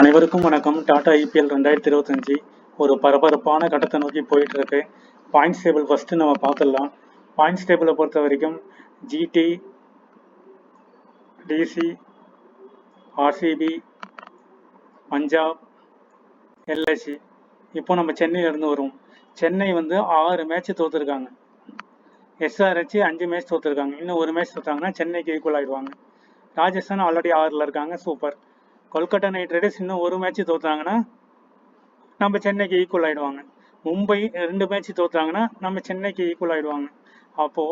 அனைவருக்கும் வணக்கம். டாடா ஐபிஎல் 2025 ஒரு பரபரப்பான கட்டத்தை நோக்கி போயிட்டு இருக்கு. பாயிண்ட்ஸ் டேபிள் ஃபர்ஸ்ட் நம்ம பார்த்துடலாம். பாயிண்ட்ஸ் டேபிளை பொறுத்த வரைக்கும் GT, DC, RCB, Punjab, LIC. இப்போ நம்ம சென்னையில இருந்து வருவோம். சென்னை 6 மேட்ச் தோத்துருக்காங்க. எஸ்ஆர்ஹெச் 5 மேட்ச் தோத்துருக்காங்க. இன்னும் ஒரு மேட்ச் தோத்தாங்கன்னா சென்னைக்கு ஈக்குவல் ஆயிடுவாங்க. ராஜஸ்தான் ஆல்ரெடி 6ல் இருக்காங்க. சூப்பர். கொல்கத்தா நைட் ரைடர்ஸ் இன்னும் ஒரு மேட்ச் தோத்தாங்கன்னா நம்ம சென்னைக்கு ஈக்குவல் ஆயிடுவாங்க. மும்பை 2 மேட்ச் தோத்தாங்கன்னா நம்ம சென்னைக்கு ஈக்குவல் ஆயிடுவாங்க. அப்போ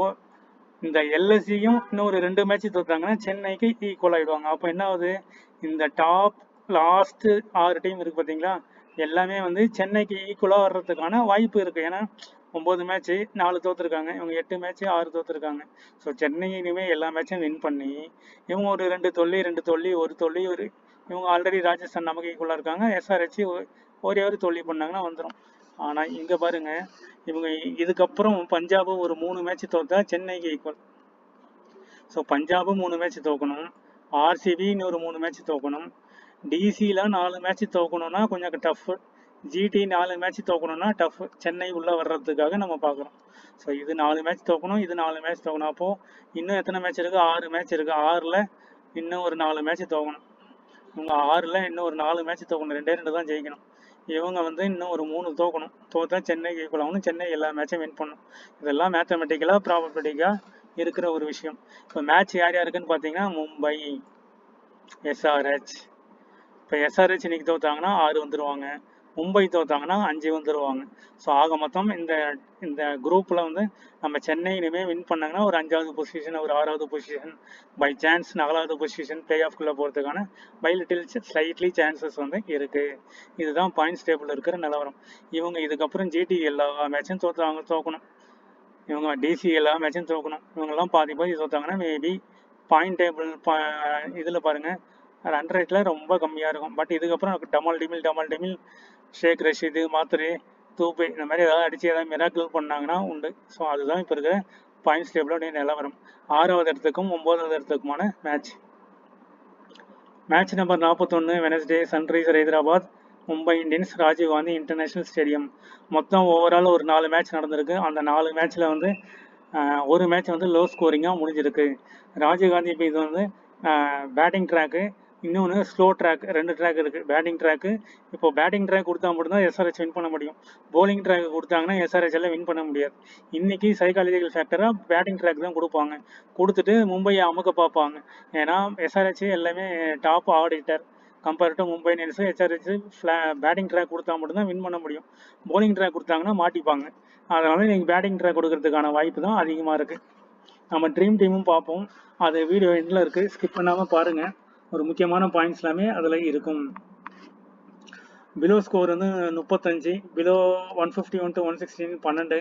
இந்த எல்எஸ்சியும் இன்னொரு 2 மேட்ச் தோத்தாங்கன்னா சென்னைக்கு ஈக்குவல் ஆயிடுவாங்க. அப்போ என்ன ஆகுது, இந்த டாப் லாஸ்ட் 6 டீம் இருக்கு பார்த்தீங்களா, எல்லாமே சென்னைக்கு ஈக்குவலாக வர்றதுக்கான வாய்ப்பு இருக்கு. ஏன்னா 9 மேட்ச் 4 தோத்துருக்காங்க, இவங்க 8 மேட்ச் 6 தோத்துருக்காங்க. ஸோ சென்னை இனிமேல் எல்லா மேட்சும் வின் பண்ணி இவங்க ஒரு 2 தோல்வி 1 தோல்வி இவங்க ஆல்ரெடி ராஜஸ்தான் நமக்கு ஈக்குவலாக இருக்காங்க. எஸ்ஆர்ஹெச் ஒரே ஒரு தோல்வி பண்ணாங்கன்னா வந்துடும். ஆனால் இங்கே பாருங்க, இவங்க இதுக்கப்புறம் பஞ்சாபு ஒரு 3 மேட்ச் தோத்தா சென்னைக்கு ஈக்குவல். ஸோ பஞ்சாபு 3 மேட்ச் தோக்கணும், ஆர்சிபி இன்னொரு 3 மேட்ச் தோக்கணும், டிசியில் 4 மேட்ச் தோக்கணும்னா கொஞ்சம் டஃப், ஜிடி 4 மேட்ச் தோக்கணும்னா டஃப். சென்னை உள்ளே வர்றதுக்காக நம்ம பார்க்குறோம். ஸோ இது 4 மேட்ச் தோக்கணும், இது 4 மேட்ச் தோக்கணும். அப்போது இன்னும் எத்தனை மேட்ச் இருக்குது? 6 மேட்ச் இருக்குது. 6ல் இன்னும் ஒரு 4 மேட்ச் தோக்கணும். இவங்க 6ல் இன்னும் ஒரு 4 மேட்ச் தோக்கணும். 2 தான் ஜெயிக்கணும். இவங்க இன்னும் ஒரு 3 தோக்கணும். தோத்தா சென்னைக்கு ஈக்குவல் ஆகணும். சென்னை எல்லா மேட்சும் வின் பண்ணணும். இதெல்லாம் மேத்தமெட்டிக்கலாக ப்ராபபிலிட்டிக்காக இருக்கிற ஒரு விஷயம். இப்போ மேட்ச் யார் யாருக்குன்னு பார்த்தீங்கன்னா மும்பை, எஸ்ஆர்ஹெச். இப்போ எஸ்ஆர்ஹெச் இன்னைக்கு தோத்தாங்கன்னா 6 வந்துடுவாங்க, மும்பை தோத்தாங்கன்னா 5 வந்துடுவாங்க. ஸோ ஆக மொத்தம் இந்த குரூப்பில் நம்ம சென்னை இனிமேல் வின் பண்ணாங்கன்னா ஒரு 5வது பொசிஷன், ஒரு 6வது பொசிஷன், பை சான்ஸ் 4வது பொசிஷன் பிளே ஆஃப்குள்ளே போகிறதுக்கான பை லிட்டில் ஸ்லைட்லி சான்சஸ் இருக்குது. இதுதான் பாயிண்ட்ஸ் டேபிள் இருக்கிற நிலவரம். இவங்க இதுக்கப்புறம் ஜிடி எல்லா மேட்சும் தோக்கணும், இவங்க டிசி எல்லா மேட்சும் தோக்கணும். இவங்கெல்லாம் பாதி தோத்தாங்கன்னா மேபி பாயிண்ட் டேபிள் இதில் பாருங்கள் ரன் ரேட்டில் ரொம்ப கம்மியாக இருக்கும். பட் இதுக்கப்புறம் டமால் டிமில் ஷேக் ரஷீது, மாத்ரே, தூபே இந்த மாதிரி ஏதாவது அடித்து ஏதாவது மிராக்கிள் பண்ணாங்கன்னா உண்டு. ஸோ அதுதான் இப்போ இருக்கிற பாயிண்ட்ஸ் டேபிளோடைய நிலவரம். 6வது இடத்துக்கும் 9வது இடத்துக்குமான match number 41 Wednesday Sunriser Hyderabad, Mumbai Indians, Rajiv Gandhi International Stadium. மொத்தம் ஓவரால் ஒரு 4 மேட்ச் நடந்திருக்கு. அந்த 4 மேட்ச்சில் ஒரு மேட்ச் லோ ஸ்கோரிங்காக முடிஞ்சிருக்கு. ராஜீவ் காந்தி இப்போ இது பேட்டிங் ட்ராக்கு, இன்னொன்று ஸ்லோ ட்ராக், 2 ட்ராக் இருக்குது. பேட்டிங் ட்ராக்கு, இப்போ பேட்டிங் ட்ராக் கொடுத்தா மட்டும்தான் எஸ்ஆர்ஹெச் வின் பண்ண முடியும். போலிங் ட்ராக் கொடுத்தாங்கன்னா எஸ்ஆர்ஹெச்ல வின் பண்ண முடியாது. இன்னைக்கு சைக்காலஜிக்கல் ஃபேக்டராக பேட்டிங் ட்ராக் தான் கொடுப்பாங்க. கொடுத்துட்டு மும்பையை அமுக்க பார்ப்பாங்க. ஏன்னா எஸ்ஆர்ஹெச் எல்லாமே top order compare to Mumbai Indians. SRH batting track கொடுத்தா மட்டும்தான் வின் பண்ண முடியும். போலிங் ட்ராக் கொடுத்தாங்கன்னா மாட்டிப்பாங்க. அதனால நீங்கள் பேட்டிங் ட்ராக் கொடுக்கறதுக்கான வாய்ப்பு தான் அதிகமாக இருக்குது. நம்ம ட்ரீம் டீமும் பார்ப்போம். அது வீடியோ எண்டில் இருக்குது, ஸ்கிப் பண்ணாமல் பாருங்கள். ஒரு முக்கியமான பாயிண்ட்ஸ் எல்லாமே அதில் இருக்கும். Below score 35, below 151 to 116 12,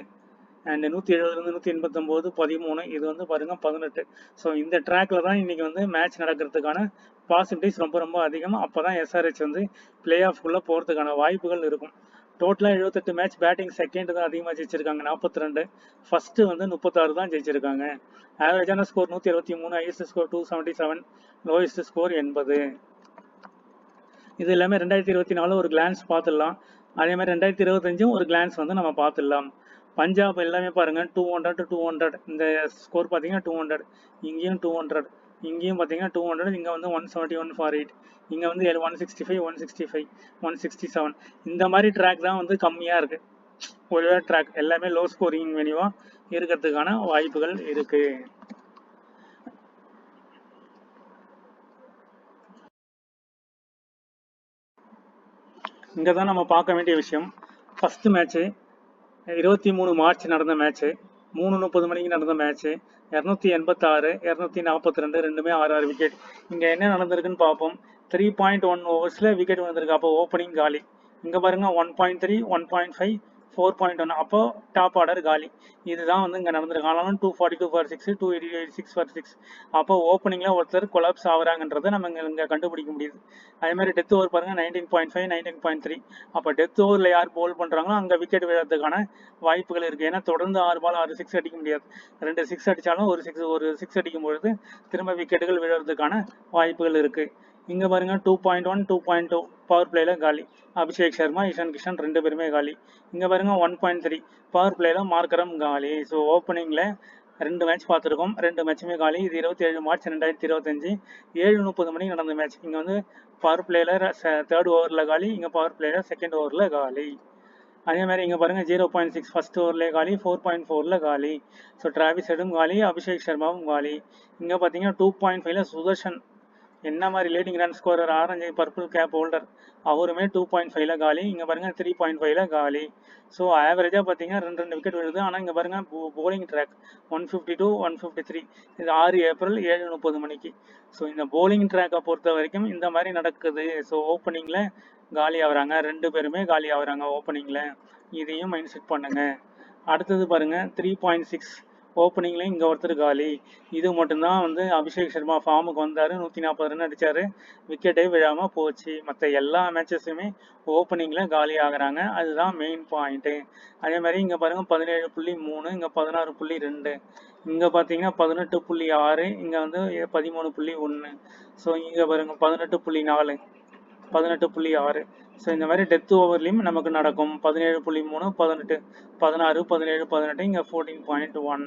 and 170 189 13, இது பாருங்கள் 18. ஸோ இந்த ட்ராக்ல தான் இன்றைக்கி மேட்ச் நடக்கிறதுக்கான பாசிபிலிட்டிஸ் ரொம்ப அதிகம். அப்போ தான் எஸ்ஆர்ஹெச் பிளே ஆஃப்குள்ளே போகிறதுக்கான வாய்ப்புகள் இருக்கும். டோட்டலாக 78 மேட்ச் பேட்டிங் செகண்ட் தான் அதிகமாக ஜெயிச்சிருக்காங்க 42, ஃபர்ஸ்ட் 36 தான் ஜெயிச்சிருக்காங்க. ஆவரேஜான score 123, highest score 277, lowest score 80. இது எல்லாமே 2024 ஒரு கிளான்ஸ் பார்த்துடலாம். அதே மாதிரி 2025 ஒரு கிளான்ஸ் நம்ம பார்த்துடலாம். பஞ்சாப் எல்லாமே பாருங்கள் 200 to 200, இந்த ஸ்கோர் பார்த்தீங்கன்னா 200, இங்கேயும் 200, இங்கேயும் பார்த்தீங்கன்னா 200, இங்கே 171 for 8, இங்கே 165 165 167. இந்த மாதிரி ட்ராக் தான் கம்மியாக இருக்குது. ஒரே ட்ராக் எல்லாமே லோ ஸ்கோரிங் வெனியூவாக இருக்கிறதுக்கான வாய்ப்புகள் இருக்குது. இங்கே தான் நம்ம பார்க்க வேண்டிய விஷயம். ஃபஸ்ட்டு மேட்ச்சு 23 மார்ச் நடந்த மேட்ச்சு, 3:30 மணிக்கு நடந்த மேட்ச்சு, 286 242, ரெண்டுமே 6 விக்கெட். இங்கே என்ன நடந்திருக்குன்னு பார்ப்போம். 3.1 ஓவர்ஸில் விக்கெட் வந்திருக்கு. அப்போ ஓப்பனிங் காலி. இங்கே பாருங்கள் 1.3 1.5 4.1, அப்போ டாப் ஆர்டர் காலி. இதுதான் இங்கே நடந்திருக்கு. ஆனாலும் 242 for 6 286 for 6, அப்போ ஓப்பனிங்கில் ஒருத்தர் கொலாப்ஸ் ஆகுறாங்கன்றதை நம்ம இங்கே கண்டுபிடிக்க முடியுது. அதே மாதிரி டெத் ஓவர் பாருங்கள் 19.5 19.3, அப்போ டெத் ஓவரில் யார் போல் பண்ணுறாங்களோ அங்கே விக்கெட் விழுறதுக்கான வாய்ப்புகள் இருக்குது. ஏன்னா தொடர்ந்து 6 பால் 6 சிக்ஸ் அடிக்க முடியாது. 2 சிக்ஸ் அடித்தாலும் ஒரு சிக்ஸ் அடிக்கும் பொழுது திரும்ப விக்கெட்டுகள் விழுறதுக்கான வாய்ப்புகள் இருக்குது. இங்கே பாருங்க 2.1 2.2 பவர் பிளேல காலி. அபிஷேக் சர்மா இஷான் கிஷன் ரெண்டு பேருமே காலி. இங்கே பாருங்க 1.3 பவர் பிளேல மார்க்கரம் காலி. ஸோ ஓப்பனிங்கில் ரெண்டு மேட்ச் பார்த்துருக்கோம், ரெண்டு மேட்சுமே காலி. இது 27 மார்ச் 2025 7:30 மணிக்கு நடந்த மேட்ச். இங்கே வந்து பவர் பிளேல தேர்ட் ஓவரில் காலி, இங்கே பவர் பிளேல செகண்ட் ஓவரில் காலி. அதே மாதிரி இங்கே பாருங்க 0.6 ஃபர்ஸ்ட் ஓவர்லேயே காலி, 4.4 காலி. ஸோ டிராவிஸ் ஹெடும் காலி, அபிஷேக் சர்மாவும் காலி. இங்கே பார்த்தீங்கன்னா 2.5 சுதர்ஷன் என்ன மாதிரி leading run scorer orange purple cap holder அவருமே 2.5 காலி. இங்கே பாருங்க 3.5 காலி. ஸோ ஆவரேஜாக பார்த்தீங்கன்னா ரெண்டு விக்கெட் விழுது. ஆனால் இங்கே பாருங்க போலிங் ட்ராக் 152 153. இது 6 ஏப்ரல் 7:30 மணிக்கு. ஸோ இந்த போலிங் ட்ராக்கை பொறுத்த வரைக்கும் இந்த மாதிரி நடக்குது. ஸோ ஓப்பனிங்கில் காலி ஆகுறாங்க, ரெண்டு பேருமே காலி ஆகுறாங்க ஓப்பனிங்கில். இதையும் மைண்ட் செட் பண்ணுங்க. அடுத்தது பாருங்க 3.6 ஓப்பனிங்ல இங்கே ஒருத்தர் காலி. இது மட்டும்தான் வந்து அபிஷேக் சர்மா ஃபார்முக்கு வந்தார், 140 ரன் அடித்தார், விக்கெட்டே விழாமல் போச்சு. மற்ற எல்லா மேட்சஸுமே ஓப்பனிங்கில் காலி ஆகுறாங்க. அதுதான் மெயின் பாயிண்ட்டு. அதே மாதிரி இங்கே பாருங்கள் 17.3, இங்கே 16.2, இங்கே பார்த்தீங்கன்னா 18.6, இங்கே வந்து 13.1. ஸோ இங்கே பாருங்கள் 18.4 18.6. ஸோ இந்த மாதிரி டெத் ஓவர்லையும் நமக்கு நடக்கும். 17.3 18 16 17 18, இங்கே 14.1.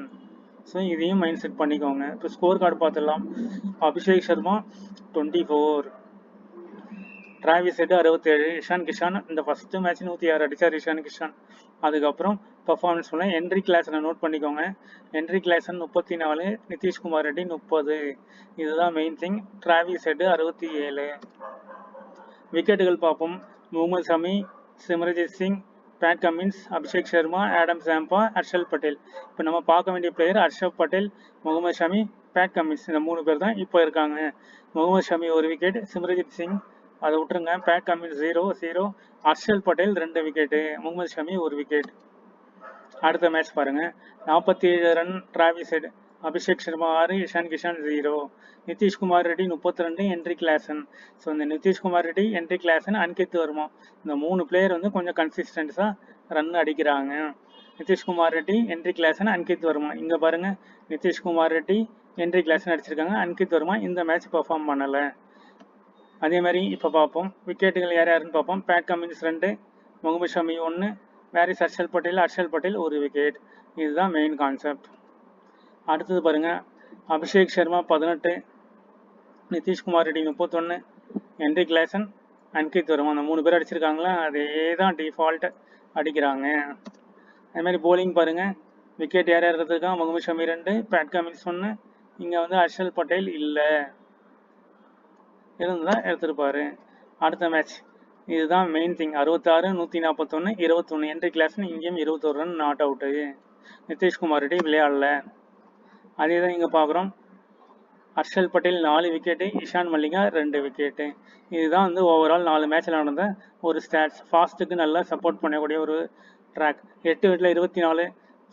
ஸோ இதையும் மைண்ட் செட் பண்ணிக்கோங்க. இப்போ ஸ்கோர் கார்டு பார்த்துடலாம். அபிஷேக் சர்மா 24, டிராவிஸ் ஹெட் 67, இஷான் கிஷான் இந்த ஃபர்ஸ்ட் மேட்ச் 106 அடித்தார் இஷான் கிஷான். அதுக்கப்புறம் பர்ஃபார்மன்ஸ் பண்ண என்ட்ரி கிளாஸனை நோட் பண்ணிக்கோங்க. என்ட்ரி கிளாஸன் 34, நிதிஷ்குமார் ரெட்டி 30. இதுதான் மெயின் திங். Travis Head 67. விக்கெட்டுகள் பார்ப்போம். Mohammed Shami, Simarjeet Singh, Pat Cummins, Abhishek Sharma, Adam Zampa, Harshal Patel. இப்போ நம்ம பார்க்க வேண்டிய player Harshal Patel, Mohammed Shami, Pat Cummins. இந்த மூணு பேர் தான் இப்போ இருக்காங்க. முகமது ஷமி ஒரு விக்கெட், சிம்ரஜித் சிங் அதை விட்டுருங்க, Pat Cummins 0, Harshal Patel 2 wicket, Mohammed Shami ஒரு விக்கெட். அடுத்த மேட்ச் பாருங்க. 47 run Travis Head, Abhishek Sharma 6, Ishan Kishan 0, Nitishkumar Reddy 32, என்ட்ரி கிளாசன். ஸோ இந்த நிதிஷ்குமார் ரெட்டி, என்ட்ரி கிளாசன், அன்கித் வர்மா இந்த மூணு பிளேயர் வந்து கொஞ்சம் கன்சிஸ்டன்ஸாக ரன் அடிக்கிறாங்க. நிதிஷ்குமார் ரெட்டி, என்ட்ரி கிளாசன், அன்கித் வர்மா. இங்கே பாருங்க நிதிஷ்குமார் ரெட்டி, என்ட்ரி கிளாசன் அடிச்சிருக்காங்க, அன்கித் வர்மா இந்த மேட்ச் பெர்ஃபார்ம் பண்ணலை. அதே மாதிரி இப்போ பார்ப்போம் விக்கெட்டுகள் யார் யாருன்னு பார்ப்போம். பேட் கமின்ஸ் 2, முகமது ஷமி 1, வாரிஸ் ஹர்ஷல் பட்டேல் ஒரு விக்கெட். இதுதான் மெயின் கான்செப்ட். அடுத்தது பாருங்க. அபிஷேக் சர்மா 18, நிதிஷ்குமார் ரெட்டி 31, என்ட்ரி கிளாசன், அன்கித் வர்மா அந்த மூணு பேர் அடிச்சிருக்காங்களா, அதே தான் டிஃபால்ட் அடிக்கிறாங்க. அதே மாதிரி போலிங் பாருங்க. விக்கெட் யார் யார் எடுத்திருக்காங்க. முகமது ஷமி 2, பேட் கமின்ஸ் 1, இங்கே வந்து ஹர்ஷல் பட்டேல் இல்லை, இருந்தால் எடுத்திருப்பாரு. அடுத்த மேட்ச் இதுதான் மெயின் திங். 66 141 21, என்ட்ரி கிளாஸ்னு இங்கேயும் 21 run not out. Nitish Kumar Reddy விளையாடல. அதே தான் இங்கே பார்க்குறோம். Harshal Patel 4 wicket, Ishan Malinga 2 wicket. இதுதான் வந்து ஓவரால் 4 மேட்ச்சில் நடந்த ஒரு ஸ்டாட்ஸ். ஃபாஸ்ட்டுக்கு நல்லா சப்போர்ட் பண்ணக்கூடிய ஒரு ட்ராக். 8 விக்கெட்டில் 24,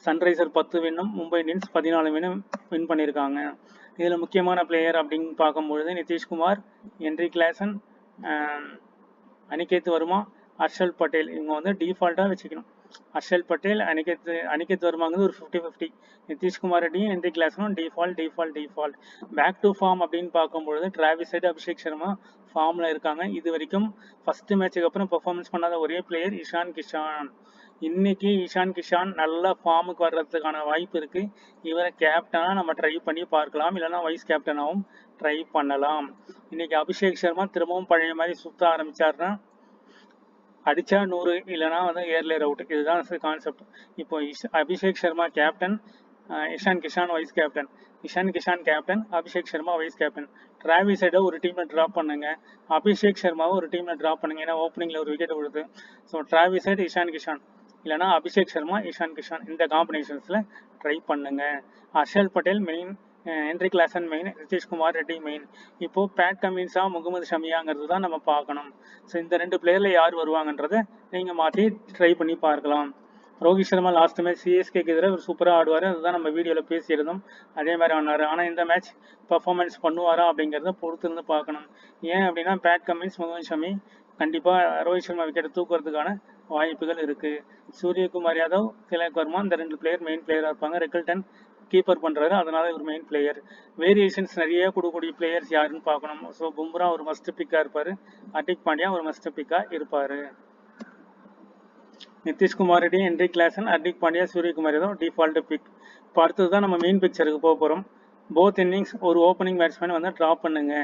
சன்ரைசர் 10 வின்னும், மும்பை இந்தியன்ஸ் 14 வின்னும் வின் பண்ணியிருக்காங்க. இதில் முக்கியமான பிளேயர் அப்படின்னு பார்க்கும்பொழுது நிதிஷ்குமார், என்ட்ரி கிளாசன், அனிகேத் வர்மா, ஹர்ஷல் பட்டேல் இவங்க வந்து டிஃபால்ட்டாக வச்சுக்கணும். ஹர்ஷல் பட்டேல், அனிகேத் வர்மாங்கிறது ஒரு 50-50. நிதிஷ்குமார் ரெட்டியும் என்ட்ரி கிளாஸனும் டிஃபால்ட். பேக் டு ஃபார்ம் அப்படின்னு பார்க்கும்பொழுது டிராவிஸ் ஹெட், அபிஷேக் சர்மா ஃபார்மில் இருக்காங்க. இது வரைக்கும் ஃபர்ஸ்ட் மேட்சுக்கு அப்புறம் பெர்ஃபார்மன்ஸ் பண்ணாத ஒரே பிளேயர் இஷான் கிஷான். இன்னைக்கு இஷான் கிஷான் நல்ல ஃபார்முக்கு வர்றதுக்கான வாய்ப்பு இருக்கு. இவரை கேப்டனா நம்ம ட்ரை பண்ணி பார்க்கலாம், இல்லைன்னா வைஸ் கேப்டனாகவும் ட்ரை பண்ணலாம். இன்னைக்கு அபிஷேக் சர்மா திரும்பவும் பழைய மாதிரி சுத்த ஆரம்பிச்சாருன்னா அடிச்சா 100, இல்லைனா வந்து ஏர்லேயர் அவுட். இதுதான் கான்செப்ட். இப்போ Abhishek Sharma captain, Ishan Kishan vice captain. Ishan Kishan captain, Abhishek Sharma vice captain. Travis ஹெட்டை ஒரு டீம்ல டிராப் பண்ணுங்க, அபிஷேக் சர்மாவை ஒரு டீம்ல டிராப் பண்ணுங்க. ஏன்னா ஓப்பனிங்ல ஒரு விக்கெட் விழுது. So Travis Head, Ishan Kishan, இல்லைனா அபிஷேக் சர்மா, இஷான் கிஷான் இந்த காம்பினேஷன்ஸ்ல ட்ரை பண்ணுங்க. ஹர்ஷல் பட்டேல் மெயின், என்ட்ரி Klaasen main, Nitishkumar Reddy main. இப்போ பேட் கமின்ஸா முகமது ஷமியாங்கிறது தான் நம்ம பார்க்கணும். ஸோ இந்த 2 பிளேயர்ல யார் வருவாங்கன்றதை நீங்க மாற்றி ட்ரை பண்ணி பார்க்கலாம். ரோஹித் சர்மா லாஸ்ட் மேட்ச் சிஎஸ்கேக்கு எதிராக ஒரு சூப்பராக ஆடுவார், அதுதான் நம்ம வீடியோவில் பேசியிருந்தோம். அதே மாதிரி ஆனார். ஆனால் இந்த மேட்ச் பர்ஃபார்மன்ஸ் பண்ணுவாரா அப்படிங்கிறத பொறுத்து இருந்து பார்க்கணும். ஏன் அப்படின்னா பேட் கமின்ஸ், முகமது ஷமி கண்டிப்பாக ரோஹித் சர்மா விக்கெட்டை தூக்குறதுக்கான வாய்ப்புகள் இருக்குது. சூரியகுமார் யாதவ், திலக் வர்மா இந்த 2 பிளேயர் மெயின் பிளேயராக இருப்பாங்க. ரிக்கல்டன் கீப்பர் பண்ணுறாரு, அதனால ஒரு மெயின் பிளேயர். வேரியேஷன்ஸ் நிறைய கொடுக்கக்கூடிய பிளேயர்ஸ் யாருன்னு பார்க்கணும். ஸோ பும்ரா ஒரு மஸ்ட் பிக்காக இருப்பார், ஹர்திக் பாண்டியா ஒரு மஸ்ட் பிக்காக இருப்பார். Nitishkumar Reddy, Heinrich Klaasen, Hardik Pandya, Suryakumar Yadav default pick. இப்போ அடுத்தது தான் நம்ம மெயின் பிக்சருக்கு போக போகிறோம். போத் இன்னிங்ஸ் ஒரு ஓப்பனிங் பேட்ஸ்மேன் வந்து ட்ராப் பண்ணுங்க.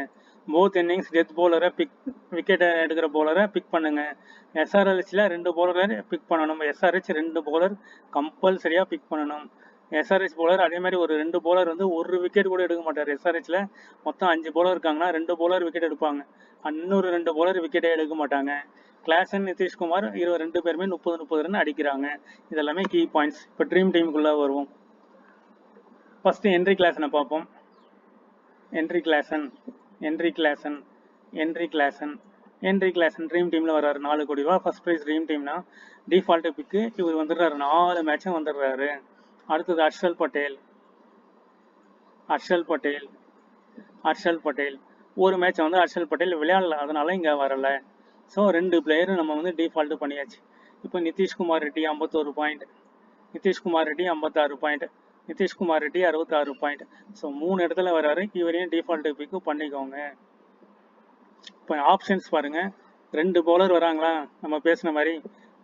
போத் இன்னிங்ஸ் டெத் பவுலரை பிக், விக்கெட்டை எடுக்கிற பவுலரை பிக் பண்ணுங்க. எஸ்ஆர்ஹெச்சில் 2 பவுலரை பிக் பண்ணணும். எஸ்ஆர்ஹெச் 2 பவுலர் கம்பல்சரியாக பிக் பண்ணணும். எஸ்ஆர்ஹெச் பவுலர் அதே மாதிரி ஒரு 2 பவுலர் வந்து ஒரு விக்கெட் கூட எடுக்க மாட்டார். எஸ்ஆர்ஹெச்சில் மொத்தம் 5 பவுலர் இருக்காங்கன்னா 2 பவுலர் விக்கெட் எடுப்பாங்க, இன்னொரு 2 பவுலர் விக்கெட்டே எடுக்க மாட்டாங்க. கிளாசன், நிதிஷ்குமார் 2 பேருமே 30 ரன் அடிக்கிறாங்க. இதெல்லாமே கீ பாயிண்ட்ஸ். இப்போ ட்ரீம் டீமுக்குள்ளே வருவோம். ஃபர்ஸ்ட் ஹென்ரிக் கிளாசனை பார்ப்போம். ஹென்ரிக் கிளாசன் ட்ரீம் டீமில் வர்றாரு. 4 கோடி ரூபா ஃபர்ஸ்ட் ப்ரைஸ் ட்ரீம் டீம்னா. டிஃபால்ட் பிக்கு இவர் வந்துடுறாரு, 4 மேட்சும் வந்துடுறாரு. அடுத்தது ஹர்ஷல் பட்டேல் ஒரு மேட்ச் வந்து ஹர்ஷல் பட்டேல் விளையாடல, அதனால இங்கே வரல. ஸோ 2 பிளேயரும் நம்ம வந்து டிஃபால்ட் பண்ணியாச்சு. இப்போ Nitish Kumar Reddy 51 point, Nitish Kumar Reddy 56 point, Nitish Kumar Reddy 66 point. So 3 இடத்துல வராரு. இவரையும் டிஃபால்ட் பிக்கு பண்ணிக்கோங்க. இப்போ ஆப்ஷன்ஸ் பாருங்க, 2 பவுலர் வராங்களா, நம்ம பேசின மாதிரி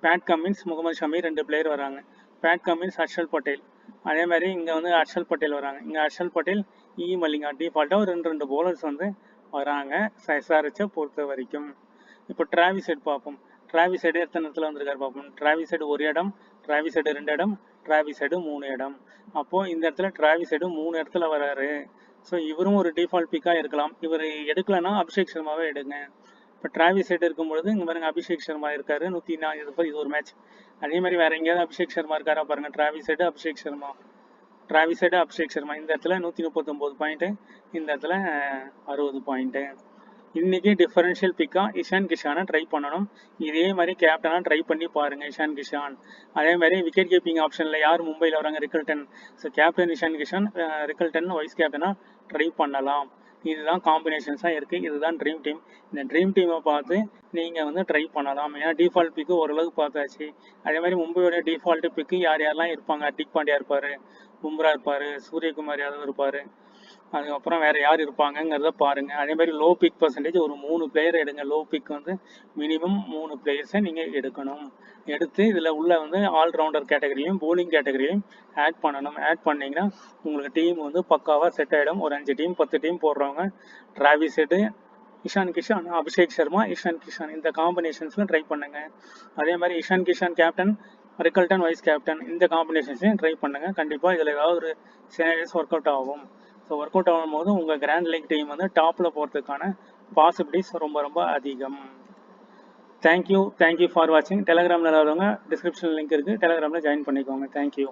Pat Cummins, Mohammed Shami 2 player வராங்க. Pat Cummins, Harshal Patel. அதே மாதிரி இங்கே வந்து ஹர்ஷல் பட்டேல் வராங்க. இங்கே ஹர்ஷல் பட்டேல், மல்லிங்கா டிஃபால்ட்டாக ஒரு 2 பவுலர்ஸ் வந்து வராங்க எஸ்ஆர்ஹெச்சை பொறுத்த வரைக்கும். இப்போ டிராவிஸ் ஹெட் பார்ப்போம். டிராவிஸ் ஹெட் எத்தனை இடத்துல வந்திருக்காரு பார்ப்போம். டிராவிஸ் ஹெட் 1 இடம், டிராவிஸ் ஹெட் 2 இடம், டிராவிஸ் ஹெட் 3 இடம். அப்போது இந்த இடத்துல டிராவிஸ் ஹெட் 3 இடத்துல வராரு. ஸோ இவரும் ஒரு டிஃபால்ட் பிக்காக இருக்கலாம். இவர் எடுக்கலைன்னா அபிஷேக் சர்மாவே எடுங்க. இப்போ டிராவிஸ் ஹெட் இருக்கும்பொழுது இங்கே பாருங்க அபிஷேக் சர்மா இருக்காரு 140. இது ஒரு மேட்ச். அதே மாதிரி வேற எங்கேயாவது அபிஷேக் சர்மா இருக்காரா பாருங்க. டிராவிஸ் ஹெட், அபிஷேக் சர்மா, இந்த இடத்துல 139 பாயிண்ட், இந்த இடத்துல 60 பாயிண்ட். இன்னைக்கு டிஃபரன்ஷியல் பிக்கா இஷான் கிஷானை ட்ரை பண்ணணும். இதே மாதிரி கேப்டனாக ட்ரை பண்ணி பாருங்க இஷான் கிஷான். அதே மாதிரி விக்கெட் கீப்பிங் ஆப்ஷனில் யார் மும்பையில் வராங்க, Rickelton. So captain Ishan Kishan, Rickelton vice கேப்டனாக ட்ரை பண்ணலாம். இதுதான் காம்பினேஷன்ஸாக இருக்குது. இதுதான் ட்ரீம் டீம். இந்த ட்ரீம் டீமை பார்த்து நீங்கள் வந்து ட்ரை பண்ணலாம். ஏன்னா டிஃபால்ட் பிக்கு ஓரளவுக்கு பார்த்தாச்சு. அதே மாதிரி மும்பையோட டிஃபால்ட் பிக்கு யார் யாரெல்லாம் இருப்பாங்க, ஹர்திக் பாண்டியா இருப்பார், பும்ரா இருப்பார், சூரியகுமார் யாதவ் இருப்பார், அதுக்கப்புறம் வேறு யார் இருப்பாங்கங்கிறத பாருங்கள். அதே மாதிரி லோ பிக் பர்சன்டேஜ் ஒரு 3 பிளேயர் எடுங்க. லோ பிக் வந்து மினிமம் 3 பிளேயர்ஸை நீங்கள் எடுக்கணும். எடுத்து இதில் உள்ள வந்து ஆல்ரவுண்டர் கேட்டகரியும் போலிங் கேட்டகரியும் ஆட் பண்ணணும். ஆட் பண்ணிங்கன்னா உங்களுக்கு டீம் வந்து பக்காவாக செட் ஆகிடும். ஒரு 5 டீம் 10 டீம் போடுறவங்க டிராவிஸ் ஹெட், இஷான் கிஷான், அபிஷேக் சர்மா, இஷான் கிஷான் இந்த காம்பினேஷன்ஸில் ட்ரை பண்ணுங்கள். அதே மாதிரி Ishan Kishan captain, Rickelton vice captain இந்த காம்பினேஷன்ஸையும் ட்ரை பண்ணுங்கள். கண்டிப்பாக இதில் ஏதாவது ஒரு சினாரியோஸ் ஒர்க் அவுட் ஆகும். ஸோ ஒர்க் அவுட் ஆகும்போது உங்கள் கிராண்ட் லீக் டீம் வந்து டாப்பில் போகிறதுக்கான பாசிபிலிட்டிஸ் ரொம்ப ரொம்ப அதிகம். தேங்க்யூ ஃபார் வாட்சிங். டெலிகிராமில் இல்லாதவங்க டிஸ்கிரிப்ஷன் லிங்க் இருக்குது, டெலிகிராமில் ஜாயின் பண்ணிக்கோங்க. தேங்க்யூ.